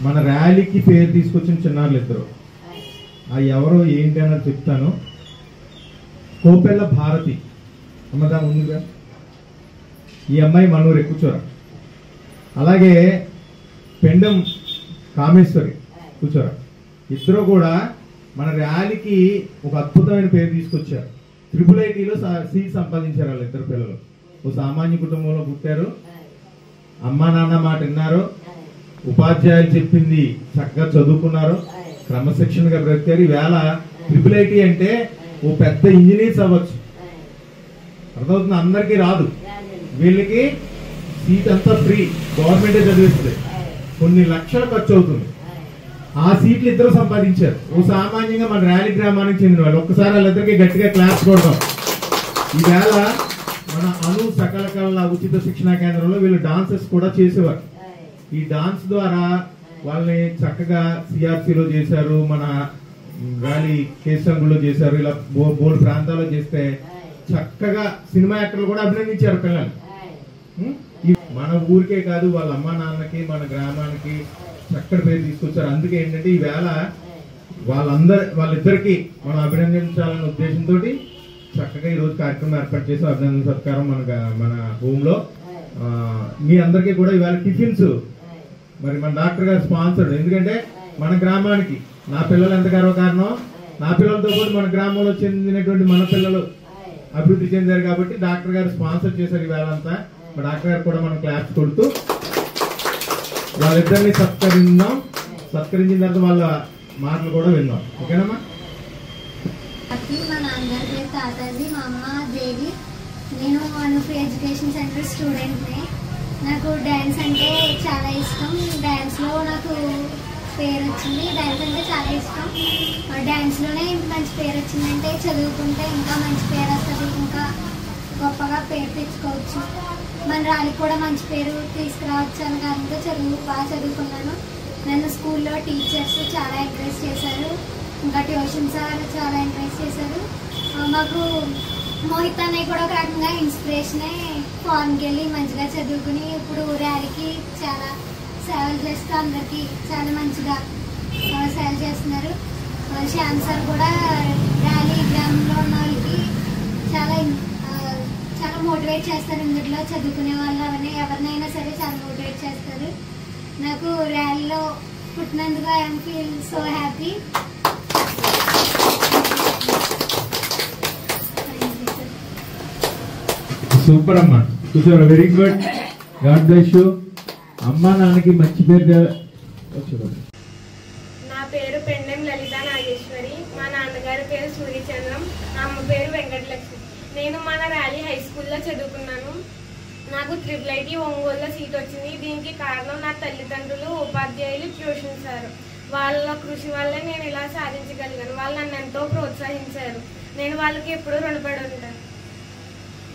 మన ర్యాలీకి పేరు తీసుకొచ్చిన చిన్నారులు ఇద్దరు. ఎవరో ఏంటి అన్నది చెప్తాను. కోపెల్ల భారతి అమ్మదా ముందుగా, ఈ అమ్మాయి మనూరు ఎక్కుచోర. అలాగే పెండం కామేశ్వరి కూర్చోరా. ఇద్దరు కూడా మన ర్యాలీకి ఒక అద్భుతమైన పేరు తీసుకొచ్చారు. IIITలో సీట్ సంపాదించారు వాళ్ళ ఇద్దరు పిల్లలు. ఓ సామాన్య కుటుంబంలో పుట్టారు, అమ్మా నాన్న మాట విన్నారు, ఉపాధ్యాయులు చెప్పింది చక్కగా చదువుకున్నారు, క్రమశిక్షణగా బ్రతికారు. ఈవేళ IIIT అంటే ఓ పెద్ద ఇంజనీర్స్ అవ్వచ్చు. అర్థమవుతుంది? అందరికీ రాదు. వీళ్ళకి సీట్ అంతా ఫ్రీ, గవర్నమెంటే చదివిస్తుంది. కొన్ని లక్షలు ఖర్చు అవుతుంది. ఆ సీట్లు ఇద్దరు సంపాదించారు. ఓ సామాన్యంగా మన ర్యాలీ గ్రామానికి చెందిన వాళ్ళు. ఒక్కసారి వాళ్ళిద్దరికి గట్టిగా క్లాస్ కొడతాం. ఈవేళ మన అను సకల కళల ఉచిత శిక్షణా కేంద్రంలో వీళ్ళు డాన్సెస్ కూడా చేసేవారు. ఈ డాన్స్ ద్వారా వాళ్ళని చక్కగా సిఆర్సీలో చేశారు, మన ర్యాలీ కేసంగులో చేశారు. ఇలా మూడు ప్రాంతాల్లో చేస్తే చక్కగా సినిమా యాక్టర్లు కూడా అభినందించారు పిల్లలు. మన ఊరికే కాదు, వాళ్ళ అమ్మా నాన్నకి మన గ్రామానికి చక్కటి పేరు తీసుకొచ్చారు. అందుకే ఏంటంటే ఈవేళ వాళ్ళిద్దరికి మనం అభినందించాలనే ఉద్దేశంతో చక్కగా ఈరోజు కార్యక్రమం ఏర్పాటు చేసి అభినందన సత్కారం మన హోమ్ లో. మీ అందరికీ కూడా ఈవేళ టిఫిన్స్ మరి మన డాక్టర్ గారు స్పాన్సర్డ్. ఎందుకంటే మన గ్రామానికి నా పిల్లలు ఎంత గర్వకారణం, నా పిల్లలతో కూడా మన గ్రామంలో చెందినటువంటి మన పిల్లలు అభివృద్ధి చెందారు కాబట్టి డాక్టర్ గారు స్పాన్సర్ చేశారు ఈవేళ అంతా. డాక్టర్ గారు కూడా మనం క్లాప్స్ కొడుతూ వాళ్ళిద్దరిని సత్కరిందాం. సత్కరించిన తర్వాత వాళ్ళ మాటలు కూడా విందాం. ఓకేనమ్మా? మా నాన్నగారి పేరు తాతాజీ, మా అమ్మ దేవి. నేను అనుపు ఎడ్యుకేషన్ సెంటర్ స్టూడెంట్ని. నాకు డ్యాన్స్ అంటే చాలా ఇష్టం. డ్యాన్స్లో నాకు పేరు వచ్చింది. డ్యాన్స్ అంటే చాలా ఇష్టం. డ్యాన్స్లోనే మంచి పేరు వచ్చిందంటే చదువుకుంటే ఇంకా మంచి పేరు వస్తుంది, ఇంకా గొప్పగా పేరు తెచ్చుకోవచ్చు. మన ర్యాలీకి కూడా మంచి పేరు తీసుకురావచ్చు అని కారణంతో బాగా చదువుకున్నాను. నన్ను స్కూల్లో టీచర్స్ చాలా ఎంకరేజ్ చేశారు, ఇంకా ట్యూషన్ సార్ చాలా ఎంకరేజ్ చేశారు. మాకు మోహిత్ అన్నయ్య కూడా ఒక రకంగా ఇన్స్పిరేషనే. ఫారెన్కి వెళ్ళి మంచిగా చదువుకుని ఇప్పుడు ర్యాలీకి చాలా సేవలు చేస్తూ అందరికీ చాలా మంచిగా సేవలు చేస్తున్నారు. శ్యామ్ సార్ కూడా ర్యాలీ గ్రామంలో ఉన్న వాళ్ళకి చాలా మోటివేట్ చేస్తారు. ఇందులో చదువుకునే వాళ్ళు ఎవరినైనా సరే చాలా మోటివేట్ చేస్తారు. నాకు ర్యాలీలో పుట్టినందుకు I'm feel so happy. Super అమ్మా, కూర్చోరా. Very good, God bless you. అమ్మా నాన్నకి మంచి పేరు. నా పేరు పెండెం లలిత నాగేశ్వరి. మా నాన్నగారి పేరు సూర్యచంద్రం, మా అమ్మ పేరు వెంకటలక్ష్మి. నేను మన ర్యాలీ హై స్కూల్లో చదువుకున్నాను. నాకు IIIT ఒంగోలులో సీట్ వచ్చింది. దీనికి కారణం నా తల్లిదండ్రులు, ఉపాధ్యాయులు, ట్యూషన్ సార్. వాళ్ళ కృషి వల్లే నేను ఇలా సాధించగలిగాను. వాళ్ళు నన్ను ఎంతో ప్రోత్సహించారు. నేను వాళ్ళకి ఎప్పుడూ రుణపడి ఉంటాను.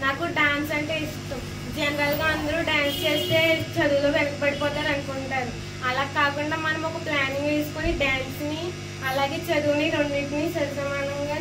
నాకు డాన్స్ అంటే ఇష్టం. జనరల్గా అందరూ డాన్స్ చేస్తే చదువులో వెనకబడిపోతారు అనుకుంటారు. అలా కాకుండా మనం ఒక ప్లానింగ్ వేసుకొని డాన్స్ని అలాగే చదువుని రెండింటినీ సరిసమానంగా